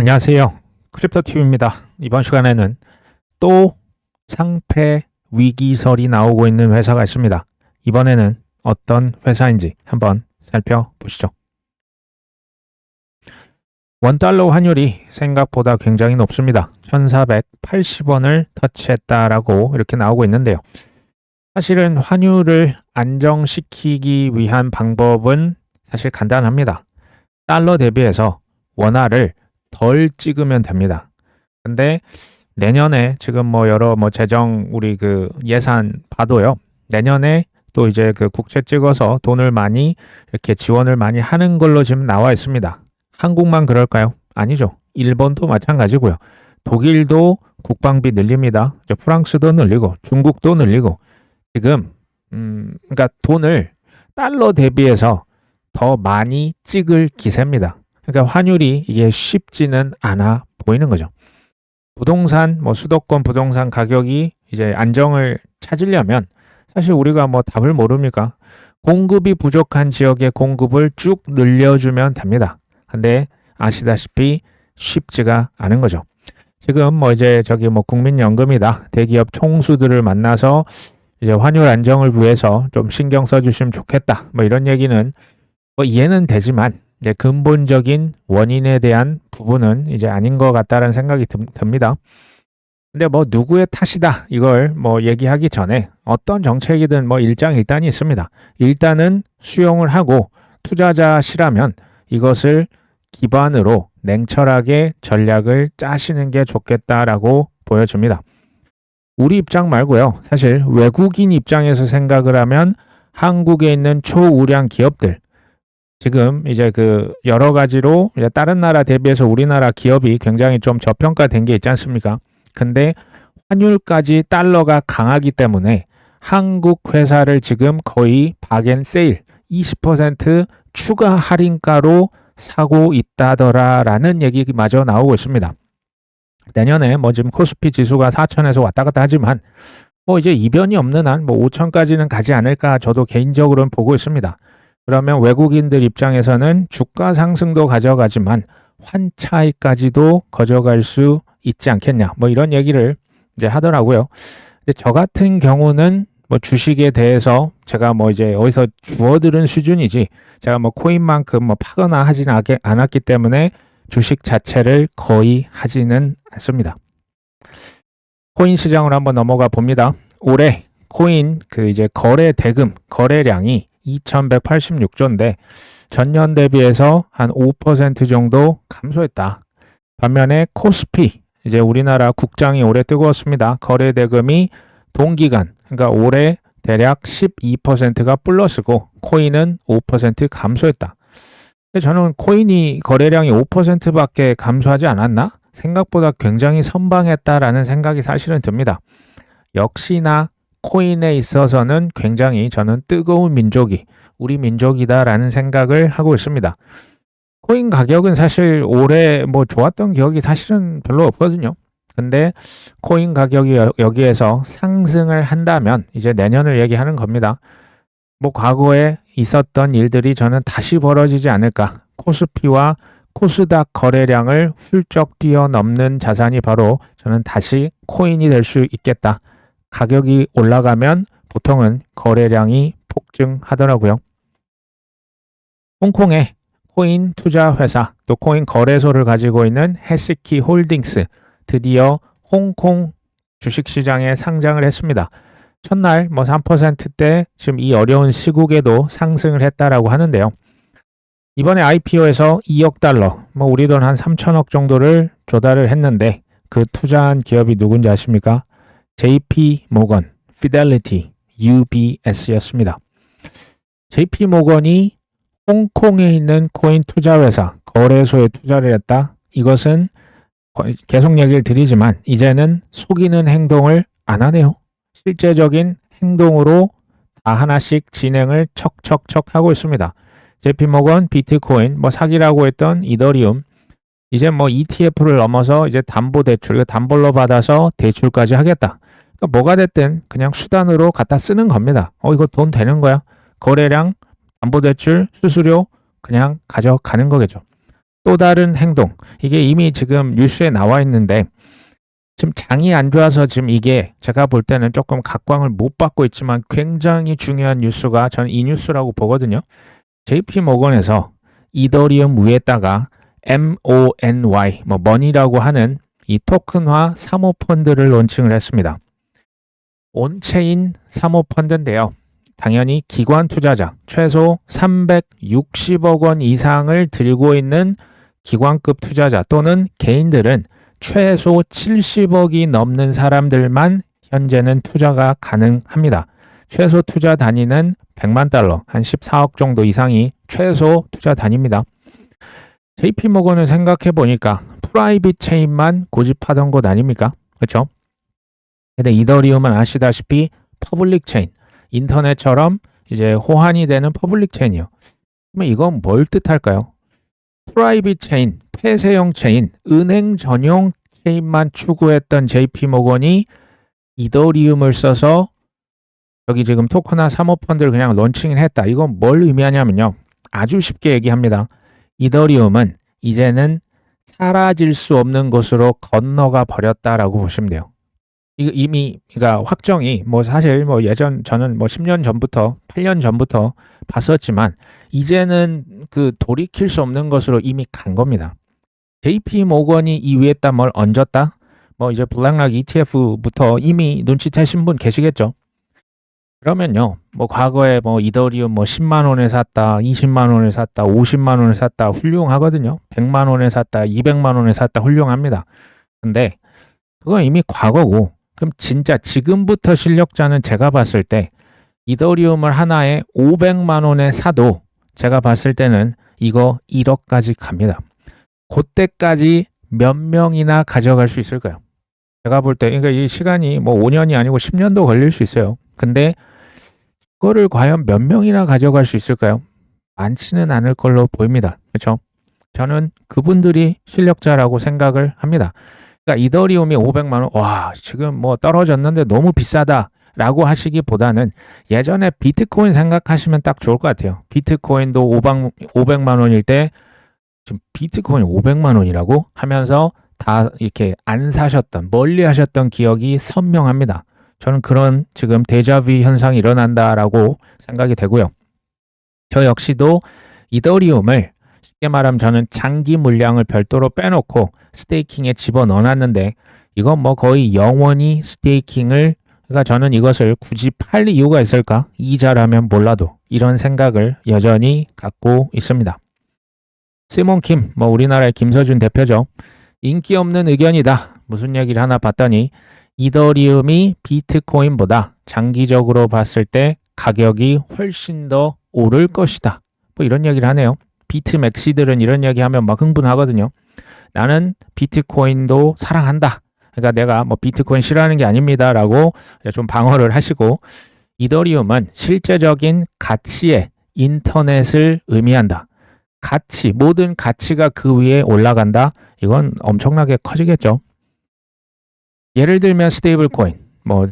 안녕하세요. 크립토TV입니다. 이번 시간에는 또 상패 위기설이 나오고 있는 회사가 있습니다. 이번에는 어떤 회사인지 한번 살펴보시죠. 원달러 환율이 생각보다 굉장히 높습니다. 1480원을 터치했다라고 이렇게 나오고 있는데요. 사실은 환율을 안정시키기 위한 방법은 사실 간단합니다. 달러 대비해서 원화를 덜 찍으면 됩니다. 근데 내년에 지금 여러 재정 우리 예산 봐도요. 내년에 또 이제 국채 찍어서 돈을 많이 이렇게 지원을 많이 하는 걸로 지금 나와 있습니다. 한국만 그럴까요? 아니죠. 일본도 마찬가지고요. 독일도 국방비 늘립니다. 프랑스도 늘리고 중국도 늘리고 지금 그러니까 돈을 달러 대비해서 더 많이 찍을 기세입니다. 그러니까 환율이 이게 쉽지는 않아 보이는 거죠. 부동산 수도권 부동산 가격이 이제 안정을 찾으려면 사실 우리가 답을 모릅니까? 공급이 부족한 지역의 공급을 쭉 늘려주면 됩니다. 근데 아시다시피 쉽지가 않은 거죠. 지금 이제 국민연금이다 대기업 총수들을 만나서 이제 환율 안정을 위해서 좀 신경 써주시면 좋겠다. 이런 얘기는 이해는 되지만 이제 근본적인 원인에 대한 부분은 이제 아닌 것 같다는 생각이 듭니다. 근데 누구의 탓이다 이걸 얘기하기 전에 어떤 정책이든 일장일단이 있습니다. 일단은 수용을 하고 투자자시라면 이것을 기반으로 냉철하게 전략을 짜시는 게 좋겠다라고 보여집니다. 우리 입장 말고요. 사실 외국인 입장에서 생각을 하면 한국에 있는 초우량 기업들 지금 이제 여러 가지로 다른 나라 대비해서 우리나라 기업이 굉장히 좀 저평가된 게 있지 않습니까? 근데 환율까지 달러가 강하기 때문에 한국 회사를 지금 거의 박앤세일 20% 추가 할인가로 사고 있다더라라는 얘기마저 나오고 있습니다. 내년에 지금 코스피 지수가 4천에서 왔다 갔다 하지만 이제 이변이 없는 한 5천까지는 가지 않을까 저도 개인적으로는 보고 있습니다. 그러면 외국인들 입장에서는 주가 상승도 가져가지만 환차익까지도 가져갈 수 있지 않겠냐 이런 얘기를 이제 하더라고요. 근데 저 같은 경우는 주식에 대해서 제가 이제 어디서 주워들은 수준이지 제가 코인만큼 파거나 하진 않았기 때문에 주식 자체를 거의 하지는 않습니다. 코인 시장으로 한번 넘어가 봅니다. 올해 코인 이제 거래 대금 거래량이 2,186조인데 전년 대비해서 한 5% 정도 감소했다. 반면에 코스피 이제 우리나라 국장이 올해 뜨거웠습니다. 거래 대금이 동기간 그러니까 올해 대략 12%가 플러스고 코인은 5% 감소했다. 저는 코인이 거래량이 5%밖에 감소하지 않았나? 생각보다 굉장히 선방했다라는 생각이 사실은 듭니다. 역시나 코인에 있어서는 굉장히 저는 뜨거운 민족이 우리 민족이다라는 생각을 하고 있습니다. 코인 가격은 사실 올해 좋았던 기억이 사실은 별로 없거든요. 근데 코인 가격이 여기에서 상승을 한다면 이제 내년을 얘기하는 겁니다. 과거에 있었던 일들이 저는 다시 벌어지지 않을까. 코스피와 코스닥 거래량을 훌쩍 뛰어넘는 자산이 바로 저는 다시 코인이 될 수 있겠다. 가격이 올라가면 보통은 거래량이 폭증하더라고요. 홍콩의 코인 투자 회사 또 코인 거래소를 가지고 있는 해시키 홀딩스 드디어 홍콩 주식시장에 상장을 했습니다. 첫날 3%대 지금 이 어려운 시국에도 상승을 했다라고 하는데요. 이번에 IPO에서 2억 달러, 우리 돈 한 3천억 정도를 조달을 했는데 그 투자한 기업이 누군지 아십니까? JP 모건, 피델리티, UBS였습니다. JP 모건이 홍콩에 있는 코인 투자 회사, 거래소에 투자를 했다. 이것은 계속 얘기를 드리지만 이제는 속이는 행동을 안 하네요. 실제적인 행동으로 다 하나씩 진행을 척척척 하고 있습니다. JP모건, 비트코인, 사기라고 했던 이더리움, 이제 ETF를 넘어서 이제 담보대출, 담보로 받아서 대출까지 하겠다. 그러니까 뭐가 됐든 그냥 수단으로 갖다 쓰는 겁니다. 이거 돈 되는 거야. 거래량, 담보대출, 수수료 그냥 가져가는 거겠죠. 또 다른 행동. 이게 이미 지금 뉴스에 나와 있는데 지금 장이 안 좋아서 지금 이게 제가 볼 때는 조금 각광을 못 받고 있지만 굉장히 중요한 뉴스가 저는 이 뉴스라고 보거든요. JP 모건에서 이더리움 위에다가 MONY, 머니라고 하는 이 토큰화 사모펀드를 론칭을 했습니다. 온체인 사모펀드인데요. 당연히 기관 투자자 최소 360억 원 이상을 들고 있는 기관급 투자자 또는 개인들은 최소 70억이 넘는 사람들만 현재는 투자가 가능합니다. 최소 투자 단위는 100만 달러, 한 14억 정도 이상이 최소 투자 단위입니다. JP모건을 생각해 보니까 프라이빗 체인만 고집하던 곳 아닙니까? 그렇죠? 근데 이더리움은 아시다시피 퍼블릭 체인, 인터넷처럼 이제 호환이 되는 퍼블릭 체인이요. 그러면 이건 뭘 뜻할까요? 프라이빗 체인, 폐쇄형 체인, 은행 전용 체인만 추구했던 JP모건이 이더리움을 써서 여기 지금 토큰화 사모펀드를 그냥 론칭을 했다. 이건 뭘 의미하냐면요. 아주 쉽게 얘기합니다. 이더리움은 이제는 사라질 수 없는 곳으로 건너가 버렸다라고 보시면 돼요. 이거 이미 그러니까 확정이 사실 예전 저는 10년 전부터 8년 전부터 봤었지만 이제는 그 돌이킬 수 없는 것으로 이미 간 겁니다. JP 모건이 이 위에다 뭘 얹었다? 이제 블랙락 ETF부터 이미 눈치채신 분 계시겠죠? 그러면요. 과거에 이더리움 10만 원에 샀다, 20만 원에 샀다, 50만 원에 샀다 훌륭하거든요. 100만 원에 샀다, 200만 원에 샀다 훌륭합니다. 근데 그건 이미 과거고 그럼 진짜 지금부터 실력자는 제가 봤을 때 이더리움을 하나에 500만 원에 사도 제가 봤을 때는 이거 1억까지 갑니다. 그때까지 몇 명이나 가져갈 수 있을까요? 제가 볼 때 그러니까 이 시간이 5년이 아니고 10년도 걸릴 수 있어요. 근데 그거를 과연 몇 명이나 가져갈 수 있을까요? 많지는 않을 걸로 보입니다. 그렇죠? 저는 그분들이 실력자라고 생각을 합니다. 그러니까 이더리움이 500만 원, 와 지금 떨어졌는데 너무 비싸다 라고 하시기보다는 예전에 비트코인 생각하시면 딱 좋을 것 같아요. 비트코인도 500만 원일 때 지금 비트코인 500만 원이라고 하면서 다 이렇게 안 사셨던 멀리 하셨던 기억이 선명합니다. 저는 그런 지금 데자뷰 현상이 일어난다라고 생각이 되고요. 저 역시도 이더리움을 쉽게 말하면 저는 장기 물량을 별도로 빼놓고 스테이킹에 집어넣어놨는데 이건 거의 영원히 스테이킹을 그러니까 저는 이것을 굳이 팔 이유가 있을까? 이자라면 몰라도 이런 생각을 여전히 갖고 있습니다. 시몬 킴, 우리나라의 김서준 대표죠. 인기 없는 의견이다. 무슨 얘기를 하나 봤더니 이더리움이 비트코인보다 장기적으로 봤을 때 가격이 훨씬 더 오를 것이다. 이런 얘기를 하네요. 비트맥시들은 이런 얘기하면 막 흥분하거든요. 나는 비트코인도 사랑한다. 그러니까 내가 비트코인 싫어하는 게 아닙니다. 라고 좀 방어를 하시고 이더리움은 실제적인 가치의 인터넷을 의미한다. 가치, 모든 가치가 그 위에 올라간다. 이건 엄청나게 커지겠죠. 예를 들면 스테이블 코인,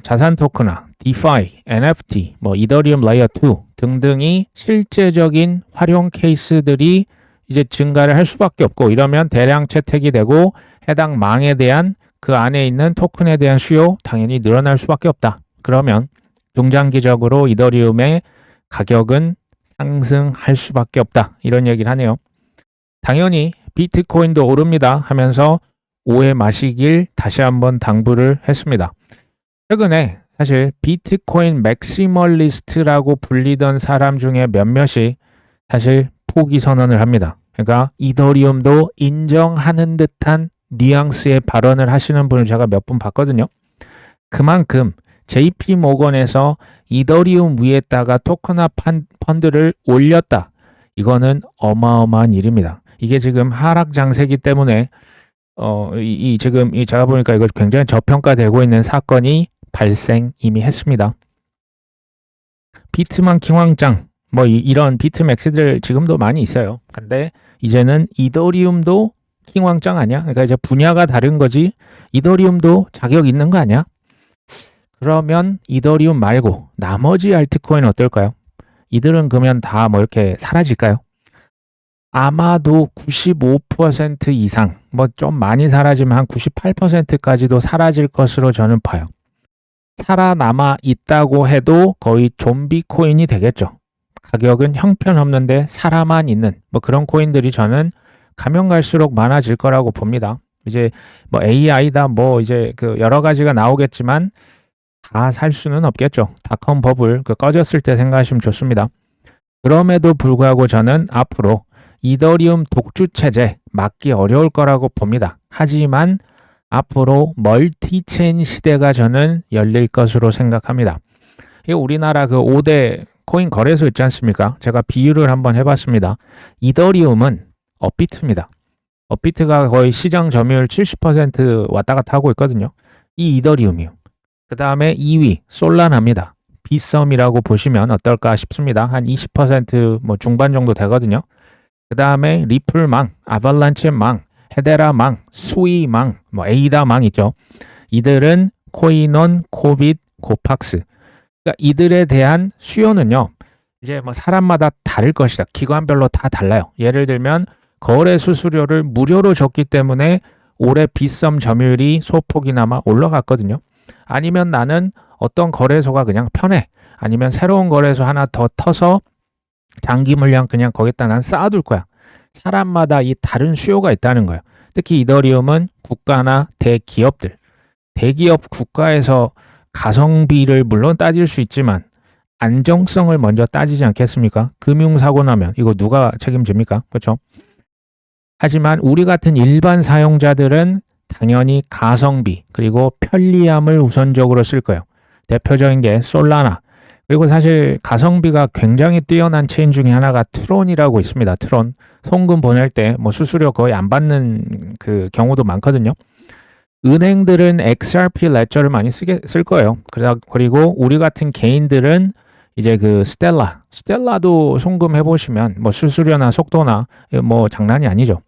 자산 토큰화, 디파이, NFT, 이더리움 레이어 2 등등이 실제적인 활용 케이스들이 이제 증가를 할 수밖에 없고 이러면 대량 채택이 되고 해당 망에 대한 그 안에 있는 토큰에 대한 수요 당연히 늘어날 수밖에 없다. 그러면 중장기적으로 이더리움의 가격은 상승할 수밖에 없다. 이런 얘기를 하네요. 당연히 비트코인도 오릅니다 하면서 오해 마시길 다시 한번 당부를 했습니다. 최근에 사실 비트코인 맥시멀리스트라고 불리던 사람 중에 몇몇이 사실 포기 선언을 합니다. 그러니까 이더리움도 인정하는 듯한 뉘앙스의 발언을 하시는 분을 제가 몇 분 봤거든요. 그만큼 JP 모건에서 이더리움 위에다가 토큰화 펀드를 올렸다. 이거는 어마어마한 일입니다. 이게 지금 하락 장세기 때문에 지금 제가 보니까 이거 굉장히 저평가되고 있는 사건이 발생 이미 했습니다. 비트만 킹왕짱 이런 비트맥스들 지금도 많이 있어요. 근데 이제는 이더리움도 킹왕짱 아니야? 그러니까 이제 분야가 다른 거지 이더리움도 자격 있는 거 아니야? 그러면 이더리움 말고 나머지 알트코인 어떨까요? 이들은 그러면 다 이렇게 사라질까요? 아마도 95% 이상, 뭐 좀 많이 사라지면 한 98%까지도 사라질 것으로 저는 봐요. 살아남아 있다고 해도 거의 좀비 코인이 되겠죠. 가격은 형편없는데 살아만 있는 뭐 그런 코인들이 저는 가면 갈수록 많아질 거라고 봅니다. 이제 뭐 AI다 뭐 이제 그 여러 가지가 나오겠지만 다 살 수는 없겠죠. 닷컴 버블 그 꺼졌을 때 생각하시면 좋습니다. 그럼에도 불구하고 저는 앞으로 이더리움 독주 체제 막기 어려울 거라고 봅니다. 하지만 앞으로 멀티체인 시대가 저는 열릴 것으로 생각합니다. 우리나라 그 5대 코인 거래소 있지 않습니까? 제가 비유를 한번 해봤습니다. 이더리움은 업비트입니다. 업비트가 거의 시장 점유율 70% 왔다 갔다 하고 있거든요. 이 이더리움이요. 그 다음에 2위 솔라나입니다. 비썸이라고 보시면 어떨까 싶습니다. 한 20%뭐 중반 정도 되거든요. 그 다음에 리플망, 아발란체망, 헤데라망, 수이망, 뭐 에이다망 있죠. 이들은 코인원, 코빗, 코팍스. 그러니까 이들에 대한 수요는요. 이제 뭐 사람마다 다를 것이다. 기관별로 다 달라요. 예를 들면 거래 수수료를 무료로 줬기 때문에 올해 비썸 점유율이 소폭이나마 올라갔거든요. 아니면 나는 어떤 거래소가 그냥 편해. 아니면 새로운 거래소 하나 더 터서 장기 물량 그냥 거기다 난 쌓아둘 거야. 사람마다 이 다른 수요가 있다는 거예요. 특히 이더리움은 국가나 대기업들, 대기업 국가에서 가성비를 물론 따질 수 있지만 안정성을 먼저 따지지 않겠습니까? 금융사고 나면 이거 누가 책임집니까? 그렇죠? 하지만 우리 같은 일반 사용자들은 당연히 가성비 그리고 편리함을 우선적으로 쓸 거예요. 대표적인 게 솔라나. 그리고 사실 가성비가 굉장히 뛰어난 체인 중에 하나가 트론이라고 있습니다. 트론. 송금 보낼 때 뭐 수수료 거의 안 받는 그 경우도 많거든요. 은행들은 XRP 레저를 많이 쓸 거예요. 그리고 우리 같은 개인들은 이제 그 스텔라도 송금해 보시면 뭐 수수료나 속도나 뭐 장난이 아니죠.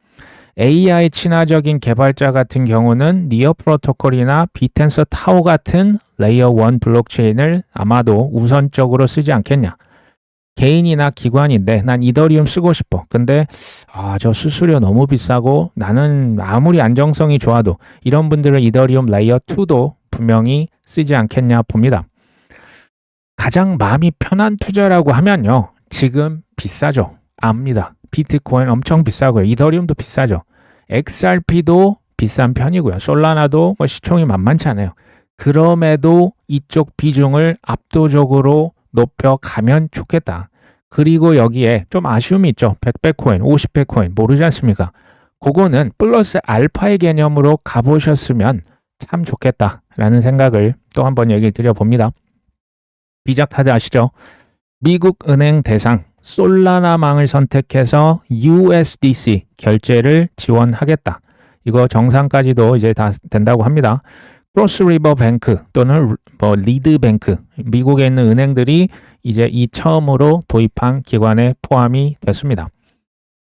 AI 친화적인 개발자 같은 경우는 니어 프로토콜이나 비텐서 타오 같은 레이어 1 블록체인을 아마도 우선적으로 쓰지 않겠냐. 개인이나 기관인데 난 이더리움 쓰고 싶어. 근데 저 수수료 너무 비싸고 나는 아무리 안정성이 좋아도 이런 분들은 이더리움 레이어 2도 분명히 쓰지 않겠냐 봅니다. 가장 마음이 편한 투자라고 하면요. 지금 비싸죠. 압니다. 비트코인 엄청 비싸고요. 이더리움도 비싸죠. XRP도 비싼 편이고요. 솔라나도 뭐 시총이 만만치 않아요. 그럼에도 이쪽 비중을 압도적으로 높여가면 좋겠다. 그리고 여기에 좀 아쉬움이 있죠. 100배 코인, 50배 코인 모르지 않습니까? 그거는 플러스 알파의 개념으로 가보셨으면 참 좋겠다라는 생각을 또 한번 얘기를 드려봅니다. 비자카드 아시죠? 미국 은행 대상 솔라나망을 선택해서 USDC 결제를 지원하겠다. 이거 정상까지도 이제 다 된다고 합니다. 크로스리버 뱅크 또는 뭐 리드 뱅크 미국에 있는 은행들이 이제 이 처음으로 도입한 기관에 포함이 됐습니다.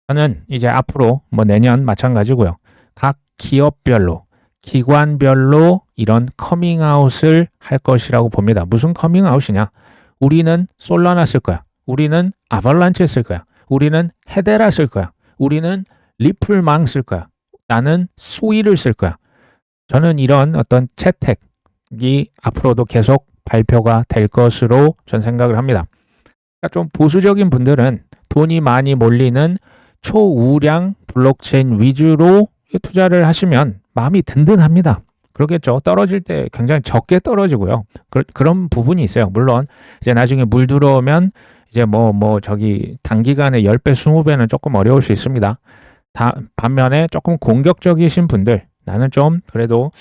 저는 이제 앞으로 뭐 내년 마찬가지고요. 각 기업별로 기관별로 이런 커밍아웃을 할 것이라고 봅니다. 무슨 커밍아웃이냐? 우리는 솔라나 쓸 거야. 우리는 아발란체 쓸 거야. 우리는 헤데라 쓸 거야. 우리는 리플망 쓸 거야. 나는 수위를 쓸 거야. 저는 이런 어떤 채택이 앞으로도 계속 발표가 될 것으로 전 생각을 합니다. 그러니까 좀 보수적인 분들은 돈이 많이 몰리는 초우량 블록체인 위주로 투자를 하시면 마음이 든든합니다. 그러겠죠. 떨어질 때 굉장히 적게 떨어지고요. 그런 부분이 있어요. 물론 이제 나중에 물 들어오면 이제 저기 단기간에 10배, 20배는 조금 어려울 수 있습니다. 반면에 조금 공격적이신 분들, 나는 좀 그래도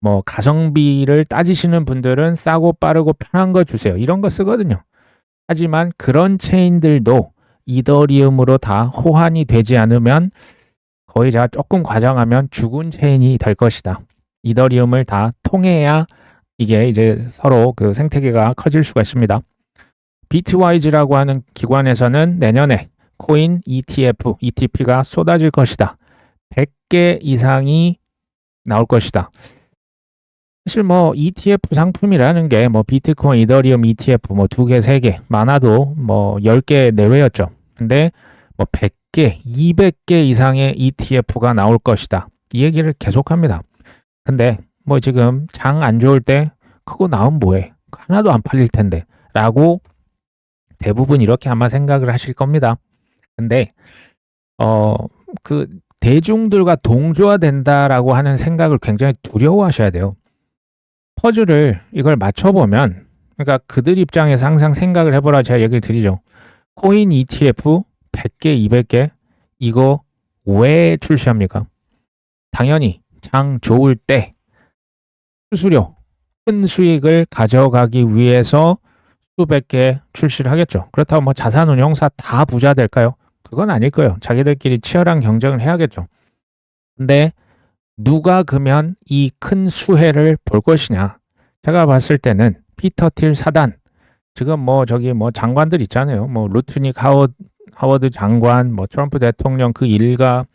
뭐 가성비를 따지시는 분들은 싸고 빠르고 편한 거 주세요. 이런 거 쓰거든요. 하지만 그런 체인들도 이더리움으로 다 호환이 되지 않으면 거의 제가 조금 과장하면 죽은 체인이 될 것이다. 이더리움을 다 통해야 이게 이제 서로 그 생태계가 커질 수가 있습니다. 비트와이즈라고 하는 기관에서는 내년에 코인 ETF, ETP가 쏟아질 것이다. 100개 이상이 나올 것이다. 사실 뭐 ETF 상품이라는 게 뭐 비트코인, 이더리움 ETF 뭐 2개, 3개 많아도 뭐 10개 내외였죠. 근데 뭐 100개, 200개 이상의 ETF가 나올 것이다. 이 얘기를 계속합니다. 근데 뭐 지금 장 안 좋을 때 그거 나오면 뭐해? 하나도 안 팔릴 텐데 라고 대부분 이렇게 아마 생각을 하실 겁니다. 근데 그 대중들과 동조화된다라고 하는 생각을 굉장히 두려워하셔야 돼요. 퍼즐을 이걸 맞춰보면, 그러니까 그들 입장에서 항상 생각을 해보라 제가 얘기를 드리죠. 코인 ETF 100개, 200개 이거 왜 출시합니까? 당연히 장 좋을 때 수수료, 큰 수익을 가져가기 위해서 수백 개 출시를 하겠죠. 그렇다고 뭐 자산운용사 다 부자 될까요? 그건 아닐 거예요. 자기들끼리 치열한 경쟁을 해야겠죠. 근데 누가 그러면 이 큰 수혜를 볼 것이냐? 제가 봤을 때는 피터 틸 사단, 지금 뭐 저기 뭐 장관들 있잖아요. 뭐 루트닉 하워드 장관, 뭐 트럼프 대통령 그 일가,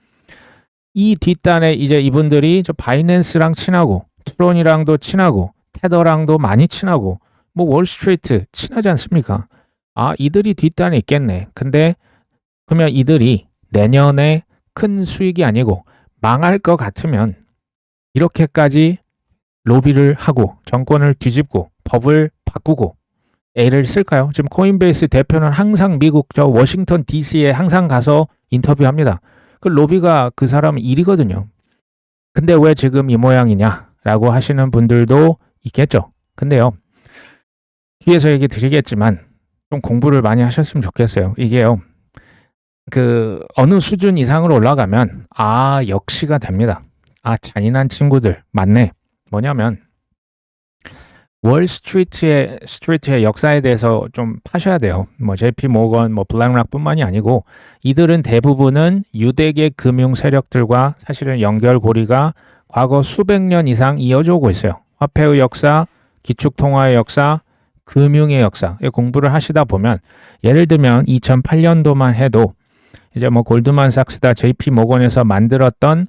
이 뒷단에 이제 이분들이 저 바이낸스랑 친하고 트론이랑도 친하고 테더랑도 많이 친하고 뭐 월스트리트 친하지 않습니까? 아, 이들이 뒷단에 있겠네. 근데 그러면 이들이 내년에 큰 수익이 아니고 망할 것 같으면 이렇게까지 로비를 하고 정권을 뒤집고 법을 바꾸고 애를 쓸까요? 지금 코인베이스 대표는 항상 미국 저 워싱턴 DC에 항상 가서 인터뷰합니다. 그 로비가 그 사람 일이거든요. 근데 왜 지금 이 모양이냐라고 하시는 분들도 있겠죠. 근데요, 뒤에서 얘기 드리겠지만 좀 공부를 많이 하셨으면 좋겠어요. 이게요, 그 어느 수준 이상으로 올라가면 아 역시가 됩니다. 아 잔인한 친구들 맞네. 뭐냐면 월스트리트의 역사에 대해서 좀 파셔야 돼요. 뭐 JP 모건, 뭐 블랙락뿐만이 아니고 이들은 대부분은 유대계 금융 세력들과 사실은 연결고리가 과거 수백 년 이상 이어져 오고 있어요. 화폐의 역사, 기축통화의 역사, 금융의 역사 공부를 하시다 보면 예를 들면 2008년도만 해도 이제 뭐 골드만삭스다 JP 모건에서 만들었던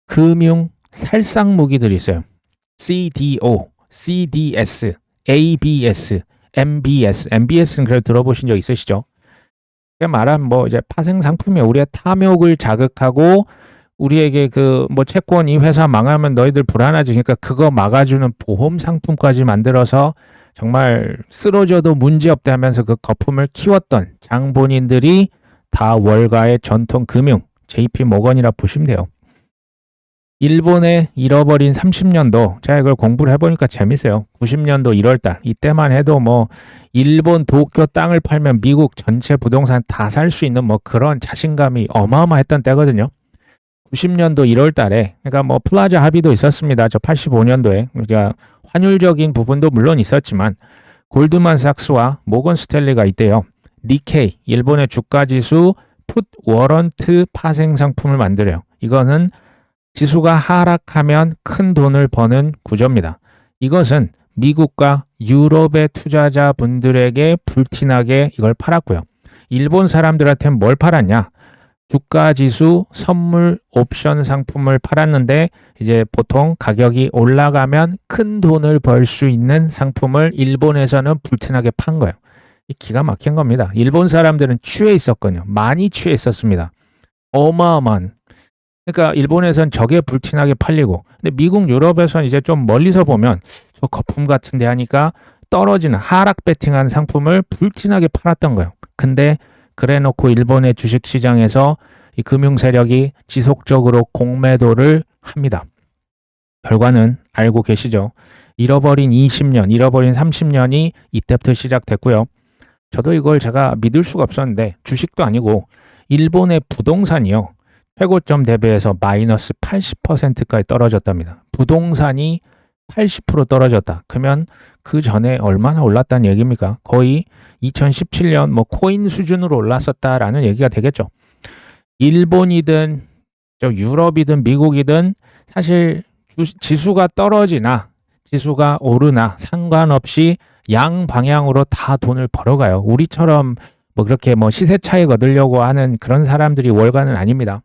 금융 살상 무기들이 있어요. CDO, CDS, ABS, MBS. MBS는 그래도 들어보신 적 있으시죠? 말하면 뭐 이제 파생 상품이야. 우리의 탐욕을 자극하고 우리에게 그 뭐 채권 이 회사 망하면 너희들 불안하지. 그러니까 그거 막아주는 보험 상품까지 만들어서 정말 쓰러져도 문제없다 하면서 그 거품을 키웠던 장본인들이 다 월가의 전통 금융 JP 모건이라 보시면 돼요. 일본의 잃어버린 30년도 제가 이걸 공부를 해보니까 재밌어요. 90년도 1월달 이때만 해도 뭐 일본 도쿄 땅을 팔면 미국 전체 부동산 다 살 수 있는 뭐 그런 자신감이 어마어마했던 때거든요. 90년도 1월달에 그러니까 뭐 플라자 합의도 있었습니다. 저 85년도에 그러니까 환율적인 부분도 물론 있었지만 골드만삭스와 모건 스탠리가 있대요. 니케이 일본의 주가지수 풋 워런트 파생 상품을 만들어요. 이거는 지수가 하락하면 큰 돈을 버는 구조입니다. 이것은 미국과 유럽의 투자자분들에게 불티나게 이걸 팔았고요. 일본 사람들한테는 뭘 팔았냐? 주가지수 선물 옵션 상품을 팔았는데 이제 보통 가격이 올라가면 큰 돈을 벌 수 있는 상품을 일본에서는 불티나게 판 거예요. 기가 막힌 겁니다. 일본 사람들은 취해 있었거든요. 많이 취해 있었습니다. 어마어마한. 그러니까 일본에선 저게 불티나게 팔리고 근데 미국 유럽에선 이제 좀 멀리서 보면 저 거품 같은데 하니까 떨어지는 하락 베팅한 상품을 불티나게 팔았던 거예요. 근데 그래놓고 일본의 주식시장에서 이 금융 세력이 지속적으로 공매도를 합니다. 결과는 알고 계시죠? 잃어버린 20년, 잃어버린 30년이 이때부터 시작됐고요. 저도 이걸 제가 믿을 수가 없었는데 주식도 아니고 일본의 부동산이요. 최고점 대비해서 마이너스 80%까지 떨어졌답니다. 부동산이 80% 떨어졌다. 그러면 그 전에 얼마나 올랐다는 얘기입니까? 거의 2017년 뭐 코인 수준으로 올랐었다라는 얘기가 되겠죠. 일본이든 유럽이든 미국이든 사실 지수가 떨어지나 지수가 오르나 상관없이 양 방향으로 다 돈을 벌어가요. 우리처럼 뭐 그렇게 뭐 시세 차익 얻으려고 하는 그런 사람들이 월가는 아닙니다.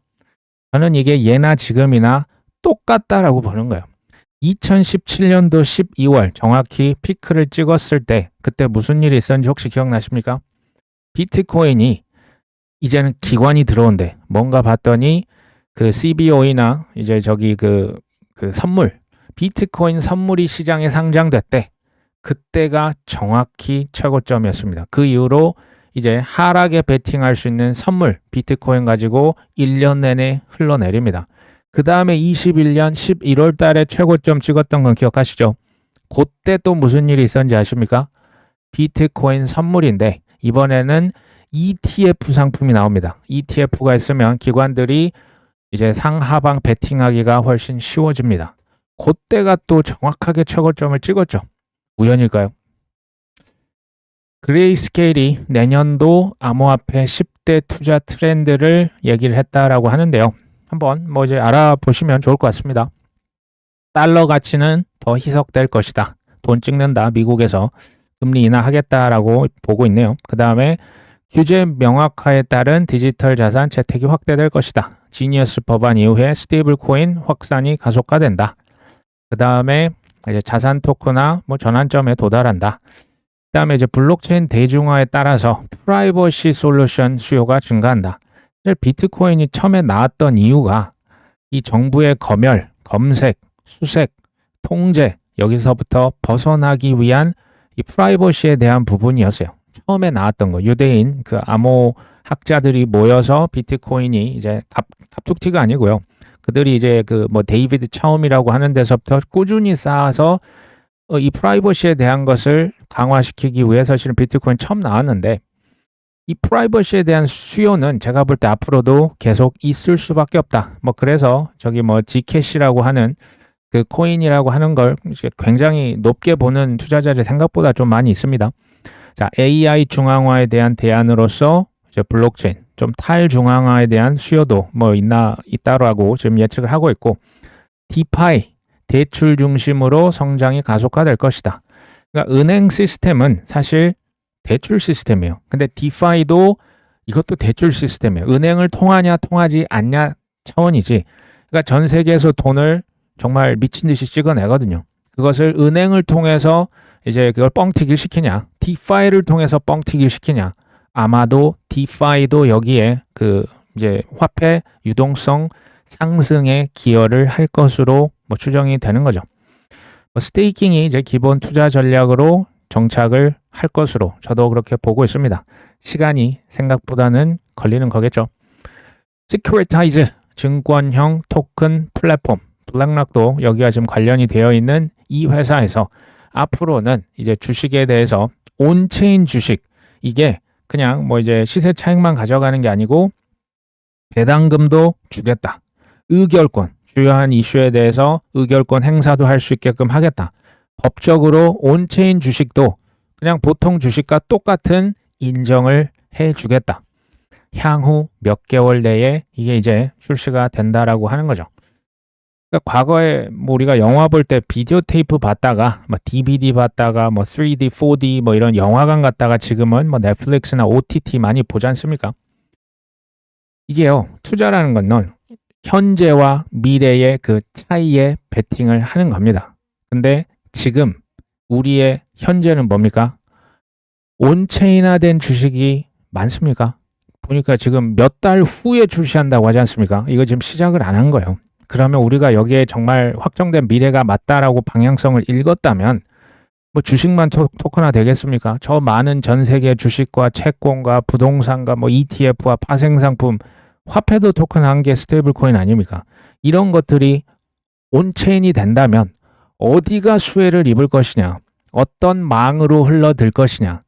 저는 이게 예나 지금이나 똑같다라고 보는 거예요. 2017년도 12월 정확히 피크를 찍었을 때 그때 무슨 일이 있었는지 혹시 기억나십니까? 비트코인이 이제는 기관이 들어온대. 뭔가 봤더니 그 CBOE나 이제 저기 그 선물, 비트코인 선물이 시장에 상장됐대. 그때가 정확히 최고점이었습니다. 그 이후로 이제 하락에 베팅할 수 있는 선물, 비트코인 가지고 1년 내내 흘러내립니다. 그 다음에 21년 11월 달에 최고점 찍었던 건 기억하시죠? 그때 또 무슨 일이 있었는지 아십니까? 비트코인 선물인데 이번에는 ETF 상품이 나옵니다. ETF가 있으면 기관들이 이제 상하방 베팅하기가 훨씬 쉬워집니다. 그때가 또 정확하게 최고점을 찍었죠. 우연일까요? 그레이스케일이 내년도 암호화폐 10대 투자 트렌드를 얘기를 했다라고 하는데요. 한번 뭐 이제 알아보시면 좋을 것 같습니다. 달러 가치는 더 희석될 것이다. 돈 찍는다. 미국에서 금리 인하하겠다라고 보고 있네요. 그 다음에 규제 명확화에 따른 디지털 자산 채택이 확대될 것이다. 지니어스 법안 이후에 스테이블 코인 확산이 가속화된다. 그 다음에 이제 자산 토크나 뭐 전환점에 도달한다. 그 다음에 이제 블록체인 대중화에 따라서 프라이버시 솔루션 수요가 증가한다. 비트코인이 처음에 나왔던 이유가 이 정부의 검열, 검색, 수색, 통제 여기서부터 벗어나기 위한 이 프라이버시에 대한 부분이었어요. 처음에 나왔던 거 유대인 그 암호 학자들이 모여서 비트코인이 이제 갑툭튀가 아니고요. 그들이 이제 그 뭐 데이비드 차움이라고 하는 데서부터 꾸준히 쌓아서 이 프라이버시에 대한 것을 강화시키기 위해서 사실은 비트코인 처음 나왔는데 이 프라이버시에 대한 수요는 제가 볼 때 앞으로도 계속 있을 수밖에 없다. 뭐 그래서 저기 뭐 Gcash라고 하는 그 코인이라고 하는 걸 굉장히 높게 보는 투자자들이 생각보다 좀 많이 있습니다. 자, AI 중앙화에 대한 대안으로서 이제 블록체인, 좀 탈중앙화에 대한 수요도 뭐 있다라고 지금 예측을 하고 있고, 디파이, 대출 중심으로 성장이 가속화될 것이다. 그러니까 은행 시스템은 사실 대출 시스템이에요. 근데 디파이도 이것도 대출 시스템이에요. 은행을 통하냐 통하지 않냐 차원이지. 그러니까 전 세계에서 돈을 정말 미친 듯이 찍어내거든요. 그것을 은행을 통해서 이제 그걸 뻥튀기를 시키냐, 디파이를 통해서 뻥튀기를 시키냐. 아마도 디파이도 여기에 그 이제 화폐 유동성 상승에 기여를 할 것으로 뭐 추정이 되는 거죠. 스테이킹이 이제 기본 투자 전략으로 정착을 할 것으로 저도 그렇게 보고 있습니다. 시간이 생각보다는 걸리는 거겠죠. 시큐리타이즈 증권형 토큰 플랫폼 블랙락도 여기가 지금 관련이 되어 있는 이 회사에서 앞으로는 이제 주식에 대해서 온체인 주식 이게 그냥 뭐 이제 시세 차익만 가져가는 게 아니고 배당금도 주겠다. 의결권 주요한 이슈에 대해서 의결권 행사도 할 수 있게끔 하겠다. 법적으로 온체인 주식도 그냥 보통 주식과 똑같은 인정을 해주겠다. 향후 몇 개월 내에 이게 이제 출시가 된다라고 하는 거죠. 그러니까 과거에 뭐 우리가 영화 볼 때 비디오 테이프 봤다가 뭐 DVD 봤다가 뭐 3D, 4D 뭐 이런 영화관 갔다가 지금은 뭐 넷플릭스나 OTT 많이 보지 않습니까? 이게요, 투자라는 건 현재와 미래의 그 차이에 베팅을 하는 겁니다. 근데 지금 우리의 현재는 뭡니까? 온체인화된 주식이 많습니까? 보니까 지금 몇 달 후에 출시한다고 하지 않습니까? 이거 지금 시작을 안 한 거예요. 그러면 우리가 여기에 정말 확정된 미래가 맞다라고 방향성을 읽었다면 뭐 주식만 토큰화 되겠습니까? 저 많은 전 세계 주식과 채권과 부동산과 뭐 ETF와 파생상품 화폐도 토큰한 게 스테이블 코인 아닙니까? 이런 것들이 온체인이 된다면 어디가 수혜를 입을 것이냐? 어떤 망으로 흘러들 것이냐?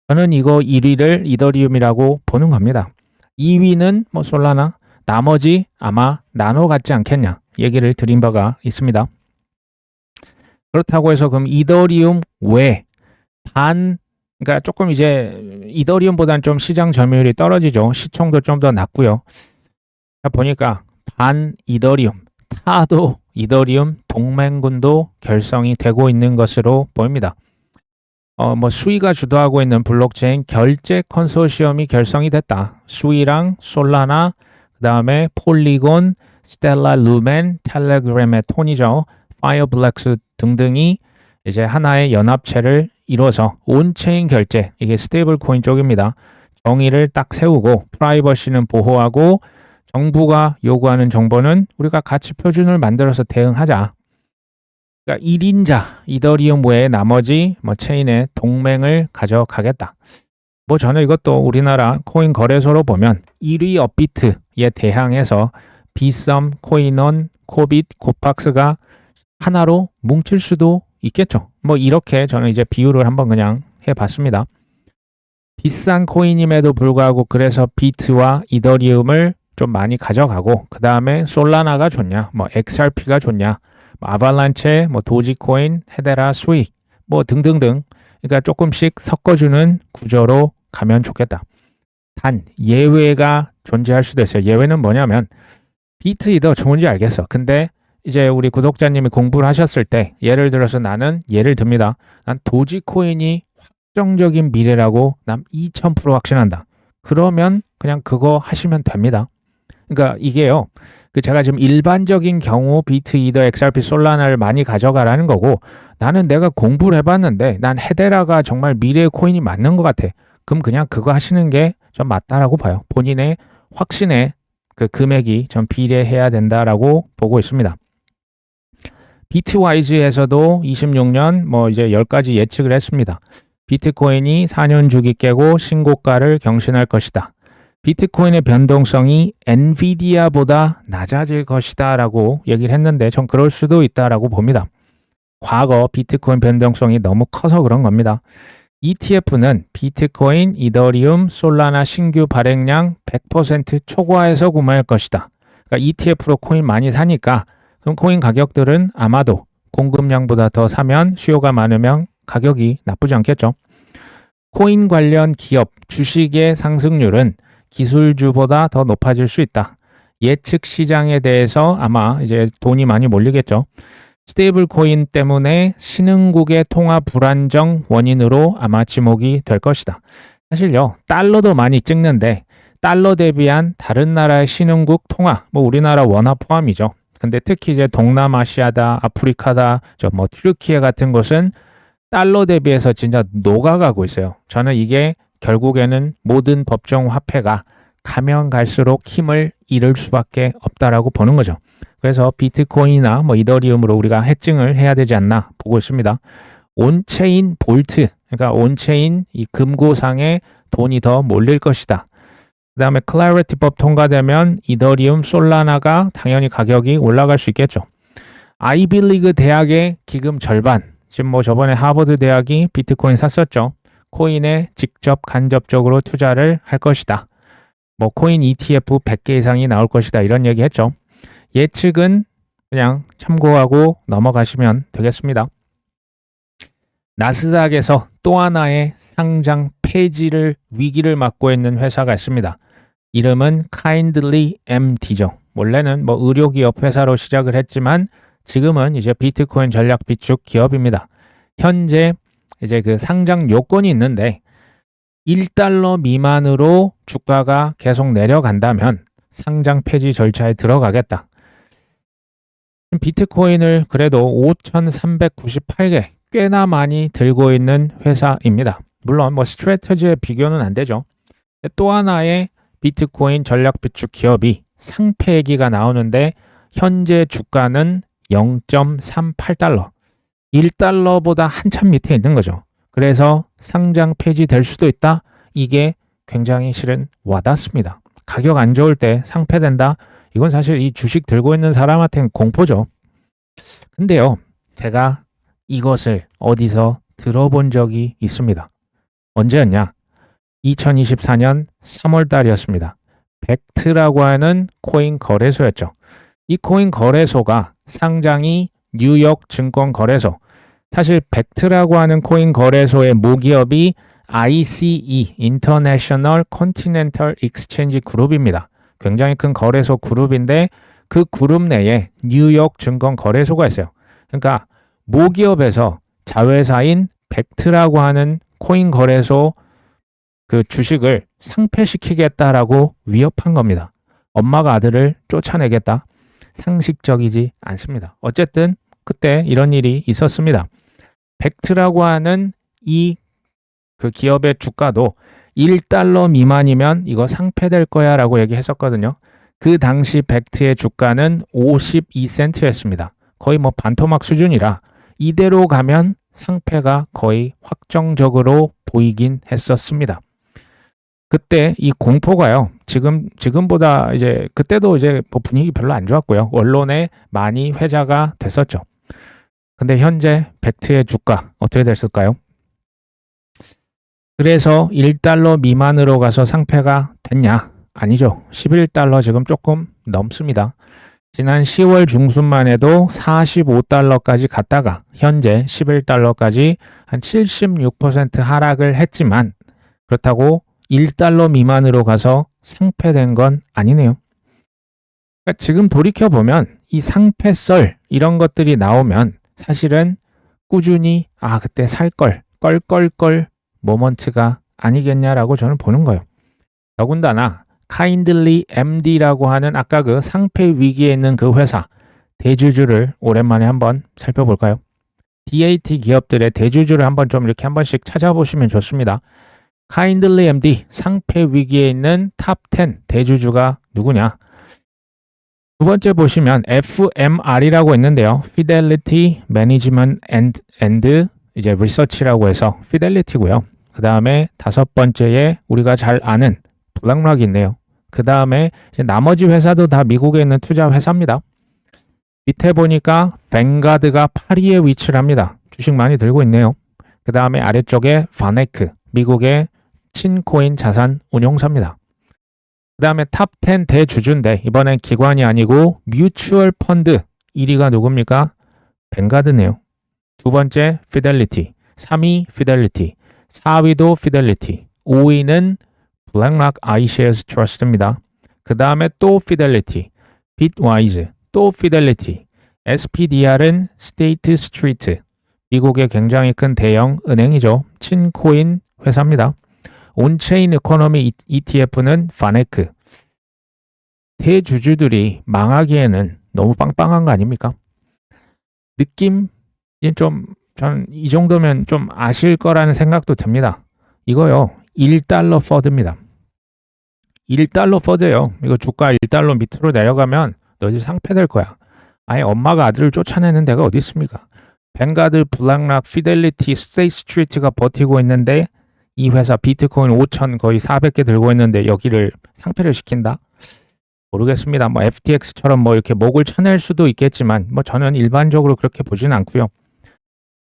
저는 이거 1위를 이더리움이라고 보는 겁니다. 2위는 뭐 솔라나, 나머지 아마 나노 같지 않겠냐 얘기를 드린 바가 있습니다. 그렇다고 해서 그럼 이더리움 외 그러니까 조금 이제 이더리움보다는 좀 시장 점유율이 떨어지죠. 시총도 좀 더 낮고요. 보니까 반 이더리움, 타도 이더리움 동맹군도 결성이 되고 있는 것으로 보입니다. 뭐 수이가 주도하고 있는 블록체인 결제 컨소시엄이 결성이 됐다. 수이랑 솔라나, 그 다음에 폴리곤, 스텔라 루멘, 텔레그램의 톤이죠. 파이어블랙스 등등이 이제 하나의 연합체를 이뤄서 온체인 결제, 이게 스테이블 코인 쪽입니다. 정의를 딱 세우고 프라이버시는 보호하고 정부가 요구하는 정보는 우리가 가치 표준을 만들어서 대응하자. 그러니까 1인자 이더리움 외에 나머지 체인의 동맹을 가져가겠다. 저는 이것도 우리나라 코인 거래소로 보면 1위 업비트에 대항해서 비썸, 코인원, 코빗, 코팍스가 하나로 뭉칠 수도 있겠죠. 이렇게 저는 이제 비유를 한번 그냥 해봤습니다. 비싼 코인임에도 불구하고 그래서 비트와 이더리움을 좀 많이 가져가고 그 다음에 솔라나가 좋냐, XRP가 좋냐, 아발란체, 도지코인, 헤데라, 스위 등등등. 그러니까 조금씩 섞어주는 구조로 가면 좋겠다. 단 예외가 존재할 수도 있어요. 예외는 뭐냐면 비트 이더 좋은지 알겠어. 근데 이제 우리 구독자님이 공부를 하셨을 때 예를 들어서 나는 예를 듭니다. 난 도지코인이 확정적인 미래라고 난 2000% 확신한다. 그러면 그냥 그거 하시면 됩니다. 그러니까 이게요. 제가 지금 일반적인 경우 비트, 이더, XRP, 솔라나를 많이 가져가라는 거고 나는 내가 공부를 해봤는데 난 헤데라가 정말 미래의 코인이 맞는 것 같아. 그럼 그냥 그거 하시는 게 좀 맞다라고 봐요. 본인의 확신에 그 금액이 좀 비례해야 된다라고 보고 있습니다. 비트와이즈에서도 26년 이제 10가지 예측을 했습니다. 비트코인이 4년 주기 깨고 신고가를 경신할 것이다. 비트코인의 변동성이 엔비디아보다 낮아질 것이다 라고 얘기를 했는데 전 그럴 수도 있다라고 봅니다. 과거 비트코인 변동성이 너무 커서 그런 겁니다. ETF는 비트코인, 이더리움, 솔라나 신규 발행량 100% 초과해서 구매할 것이다. 그러니까 ETF로 코인 많이 사니까 그럼 코인 가격들은 아마도 공급량보다 더 사면 수요가 많으면 가격이 나쁘지 않겠죠. 코인 관련 기업 주식의 상승률은 기술주보다 더 높아질 수 있다. 예측 시장에 대해서 아마 이제 돈이 많이 몰리겠죠. 스테이블 코인 때문에 신흥국의 통화 불안정 원인으로 아마 지목이 될 것이다. 사실요, 달러도 많이 찍는데 달러 대비한 다른 나라의 신흥국 통화, 우리나라 원화 포함이죠. 근데 특히 이제 동남아시아다, 아프리카다, 튀르키예 같은 곳은 달러 대비해서 진짜 녹아가고 있어요. 저는 이게 결국에는 모든 법정 화폐가 가면 갈수록 힘을 잃을 수밖에 없다라고 보는 거죠. 그래서 비트코인이나 이더리움으로 우리가 해칭을 해야 되지 않나 보고 있습니다. 온체인 볼트, 그러니까 온체인 이 금고상에 돈이 더 몰릴 것이다. 그 다음에 클래리티법 통과되면 이더리움, 솔라나가 당연히 가격이 올라갈 수 있겠죠. 아이비리그 대학의 기금 절반, 지금 저번에 하버드 대학이 비트코인 샀었죠. 코인에 직접 간접적으로 투자를 할 것이다. 코인 ETF 100개 이상이 나올 것이다. 이런 얘기 했죠. 예측은 그냥 참고하고 넘어가시면 되겠습니다. 나스닥에서 또 하나의 상장 폐지를 위기를 맞고 있는 회사가 있습니다. 이름은 Kindly MT죠. 원래는 의료기업 회사로 시작을 했지만 지금은 이제 비트코인 전략 비축 기업입니다. 현재 이제 그 상장 요건이 있는데 1달러 미만으로 주가가 계속 내려간다면 상장 폐지 절차에 들어가겠다. 비트코인을 그래도 5,398개 꽤나 많이 들고 있는 회사입니다. 물론 스트래티지에 비교는 안 되죠. 또 하나의 비트코인 전략 비축 기업이 상폐 얘기가 나오는데 현재 주가는 0.38달러. 1달러보다 한참 밑에 있는 거죠. 그래서 상장 폐지될 수도 있다. 이게 굉장히 실은 와닿습니다. 가격 안 좋을 때 상폐된다. 이건 사실 이 주식 들고 있는 사람한테는 공포죠. 근데요, 제가 이것을 어디서 들어본 적이 있습니다. 언제였냐? 2024년 3월 달이었습니다. 벡트라고 하는 코인 거래소였죠. 이 코인 거래소가 상장이 뉴욕 증권거래소. 사실 벡트라고 하는 코인 거래소의 모기업이 ICE, International Continental Exchange 그룹입니다. 굉장히 큰 거래소 그룹인데 그 그룹 내에 뉴욕 증권 거래소가 있어요. 그러니까 모기업에서 자회사인 벡트라고 하는 코인 거래소 그 주식을 상폐시키겠다라고 위협한 겁니다. 엄마가 아들을 쫓아내겠다. 상식적이지 않습니다. 어쨌든 그때 이런 일이 있었습니다. 벡트라고 하는 이 그 기업의 주가도 $1 미만이면 이거 상폐될 거야 라고 얘기했었거든요. 그 당시 벡트의 주가는 52센트였습니다. 거의 뭐 반토막 수준이라 이대로 가면 상폐가 거의 확정적으로 보이긴 했었습니다. 그때 이 공포가요. 지금보다 이제 그때도 이제 뭐 분위기 별로 안 좋았고요. 언론에 많이 회자가 됐었죠. 근데 현재 벡트의 주가 어떻게 됐을까요? 그래서 $1 미만으로 가서 상폐가 됐냐? 아니죠. $11 지금 조금 넘습니다. 지난 10월 중순만 해도 $45까지 갔다가 현재 $11까지 한 76% 하락을 했지만 그렇다고 $1 미만으로 가서 상폐된 건 아니네요. 그러니까 지금 돌이켜보면 이 상폐설 이런 것들이 나오면 사실은 꾸준히 그때 살걸 껄껄껄 모먼트가 아니겠냐라고 저는 보는 거예요. 더군다나 Kindly MD라고 하는 아까 그 상폐 위기에 있는 그 회사 대주주를 오랜만에 한번 살펴볼까요? DAT 기업들의 대주주를 한번 좀 이렇게 한 번씩 찾아보시면 좋습니다. Kindly MD 상폐 위기에 있는 탑 10 대주주가 누구냐? 두 번째 보시면 FMR이라고 있는데요. Fidelity Management and 이제 Research라고 해서 Fidelity고요. 그 다음에 다섯 번째에 우리가 잘 아는 블랙락이 있네요. 그 다음에 나머지 회사도 다 미국에 있는 투자 회사입니다. 밑에 보니까 뱅가드가 8위에 위치를 합니다. 주식 많이 들고 있네요. 그 다음에 아래쪽에 바네크, 미국의 친코인 자산 운용사입니다. 그 다음에 탑 10 대주주인데 이번엔 기관이 아니고 뮤추얼 펀드 1위가 누굽니까? 뱅가드네요. 두 번째 피델리티, 3위 피델리티, 4위도 피델리티, 5위는 블랙락 아이셰어스 트러스트입니다. 그 다음에 또 피델리티, 비트와이즈, 또 피델리티, SPDR은 스테이트 스트리트, 미국의 굉장히 큰 대형 은행이죠. 친코인 회사입니다. 온체인 이코노미 ETF는 파네크. 대주주들이 망하기에는 너무 빵빵한 거 아닙니까? 느낌이 좀, 전 이 정도면 좀 아실 거라는 생각도 듭니다. 이거요, $1 퍼드입니다. $1 퍼드예요. 이거 주가 $1 밑으로 내려가면 너희 상폐될 거야. 아예 엄마가 아들을 쫓아내는 데가 어디 있습니까? 뱅가드, 블랙락, 피델리티, 스테이트 스트리트가 버티고 있는데 이 회사 비트코인 5천 거의 400개 들고 있는데 여기를 상폐를 시킨다? 모르겠습니다. 뭐 FTX처럼 뭐 이렇게 목을 쳐낼 수도 있겠지만 뭐 저는 일반적으로 그렇게 보진 않고요.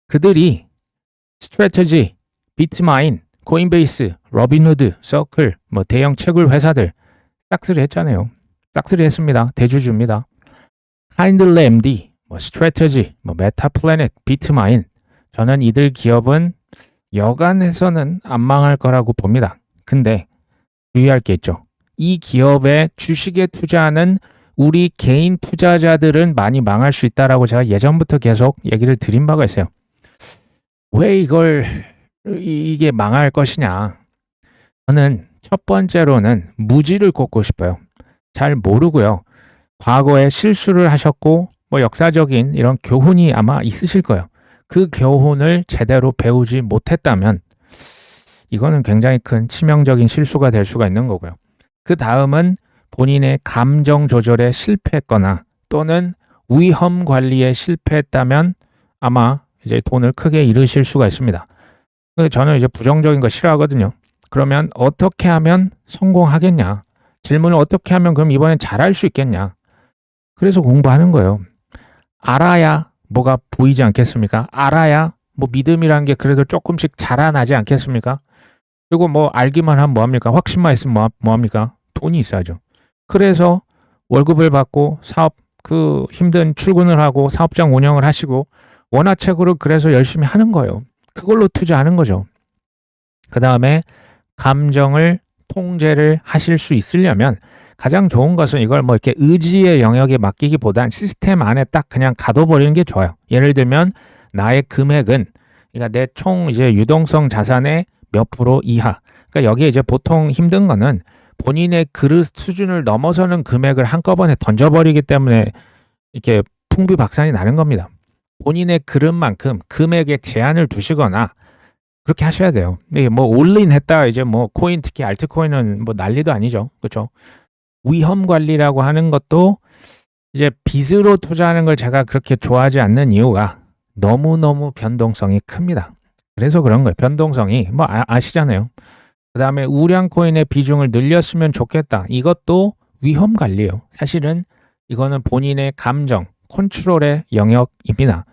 그들이 스트래티지, 비트마인, 코인베이스, 러빈후드, 서클, 뭐 대형 채굴 회사들 싹쓸이 했잖아요. 싹쓸이 했습니다. 대주주입니다. Kindly MD, 뭐 스트래티지, 뭐 메타플래닛, 비트마인. 저는 이들 기업은 여간해서는 안 망할 거라고 봅니다. 근데 주의할 게 있죠. 이 기업의 주식에 투자하는 우리 개인 투자자들은 많이 망할 수 있다라고 제가 예전부터 계속 얘기를 드린 바가 있어요. 왜 이게 망할 것이냐. 저는 첫 번째로는 무지를 꼽고 싶어요. 잘 모르고요. 과거에 실수를 하셨고 뭐 역사적인 이런 교훈이 아마 있으실 거예요. 그 교훈을 제대로 배우지 못했다면 이거는 굉장히 큰 치명적인 실수가 될 수가 있는 거고요. 그 다음은 본인의 감정 조절에 실패했거나 또는 위험 관리에 실패했다면 아마 이제 돈을 크게 잃으실 수가 있습니다. 근데 저는 이제 부정적인 거 싫어하거든요. 그러면 어떻게 하면 성공하겠냐? 질문을 어떻게 하면 그럼 이번엔 잘할 수 있겠냐? 그래서 공부하는 거예요. 알아야 뭐가 보이지 않겠습니까? 알아야 뭐 믿음이란 게 그래도 조금씩 자라나지 않겠습니까? 그리고 뭐 알기만 하면 뭐합니까? 확신만 있으면 뭐합니까? 돈이 있어야죠. 그래서 월급을 받고 사업 힘든 출근을 하고 사업장 운영을 하시고 원화책으로 그래서 열심히 하는 거예요. 그걸로 투자하는 거죠. 그 다음에 감정을 통제를 하실 수 있으려면 가장 좋은 것은 이걸 뭐 이렇게 의지의 영역에 맡기기보단 시스템 안에 딱 그냥 가둬버리는 게 좋아요. 예를 들면 나의 금액은 그러니까 내 총 이제 유동성 자산의 몇 프로 이하. 그러니까 여기에 이제 보통 힘든 거는 본인의 그릇 수준을 넘어서는 금액을 한꺼번에 던져버리기 때문에 이렇게 풍비박산이 나는 겁니다. 본인의 그릇만큼 금액에 제한을 두시거나 그렇게 하셔야 돼요. 이게 뭐 올린 했다 이제 뭐 코인 특히 알트코인은 뭐 난리도 아니죠. 그렇죠? 위험 관리라고 하는 것도 이제 빚으로 투자하는 걸 제가 그렇게 좋아하지 않는 이유가 너무너무 변동성이 큽니다. 그래서 그런 거예요. 변동성이 뭐 아시잖아요. 그다음에 우량 코인의 비중을 늘렸으면 좋겠다. 이것도 위험 관리예요. 사실은 이거는 본인의 감정, 컨트롤의 영역입니다.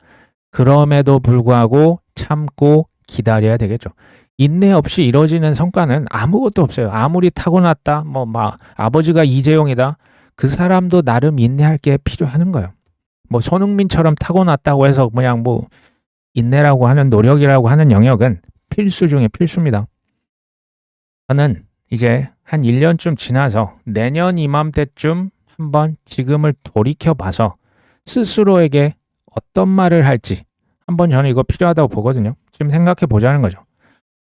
그럼에도 불구하고 참고 기다려야 되겠죠. 인내 없이 이루어지는 성과는 아무것도 없어요. 아무리 타고났다, 뭐 막 아버지가 이재용이다. 그 사람도 나름 인내할 게 필요하는 거예요. 뭐 손흥민처럼 타고났다고 해서 그냥 뭐 인내라고 하는 노력이라고 하는 영역은 필수 중에 필수입니다. 저는 이제 한 1년쯤 지나서 내년 이맘때쯤 한번 지금을 돌이켜 봐서 스스로에게 어떤 말을 할지 한번 저는 이거 필요하다고 보거든요. 지금 생각해 보자는 거죠.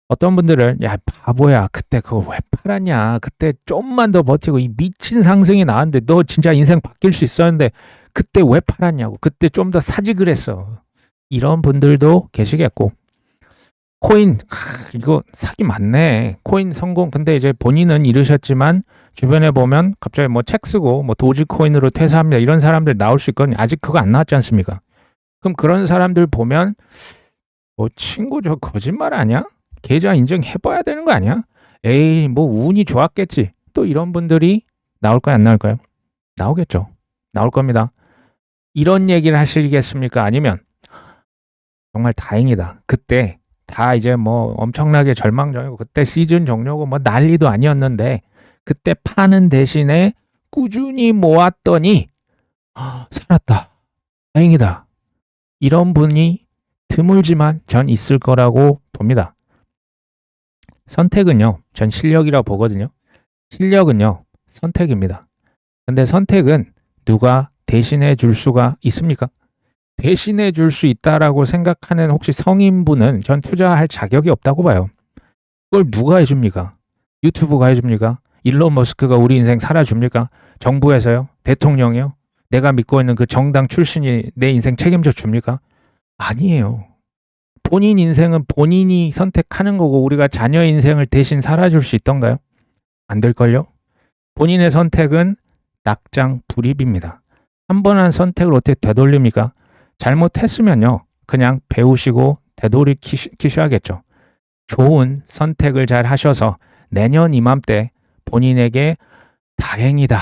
어떤 분들은 야 바보야 그때 그거 왜 팔았냐 그때 좀만 더 버티고 이 미친 상승이 나왔는데 너 진짜 인생 바뀔 수 있었는데 그때 왜 팔았냐고 그때 좀 더 사지 그랬어 이런 분들도 계시겠고 코인 이거 사기 맞네 코인 성공 근데 이제 본인은 잃으셨지만 주변에 보면 갑자기 뭐 책 쓰고 뭐 도지코인으로 퇴사합니다 이런 사람들 나올 수 있거든요. 아직 그거 안 나왔지 않습니까? 그럼 그런 사람들 보면 뭐 친구 저 거짓말 아니야? 계좌 인증해봐야 되는 거 아니야? 에이 뭐 운이 좋았겠지. 또 이런 분들이 나올까요 안 나올까요? 나오겠죠. 나올 겁니다. 이런 얘기를 하시겠습니까? 아니면 정말 다행이다. 그때 다 이제 뭐 엄청나게 절망적이고 그때 시즌 종료고 뭐 난리도 아니었는데 그때 파는 대신에 꾸준히 모았더니 살았다. 다행이다. 이런 분이 드물지만 전 있을 거라고 봅니다. 선택은요, 전 실력이라고 보거든요. 실력은요, 선택입니다. 근데 선택은 누가 대신해 줄 수가 있습니까? 대신해 줄 수 있다라고 생각하는 혹시 성인분은 전 투자할 자격이 없다고 봐요. 그걸 누가 해줍니까? 유튜브가 해줍니까? 일론 머스크가 우리 인생 살아줍니까? 정부에서요? 대통령이요? 내가 믿고 있는 그 정당 출신이 내 인생 책임져 줍니까? 아니에요. 본인 인생은 본인이 선택하는 거고 우리가 자녀 인생을 대신 살아줄 수 있던가요? 안 될걸요? 본인의 선택은 낙장 불입입니다. 한 번 한 선택을 어떻게 되돌립니까? 잘못했으면요. 그냥 배우시고 되돌이키셔야겠죠. 좋은 선택을 잘 하셔서 내년 이맘때 본인에게 다행이다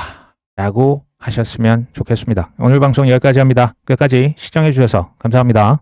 라고 하셨으면 좋겠습니다. 오늘 방송 여기까지 합니다. 끝까지 시청해 주셔서 감사합니다.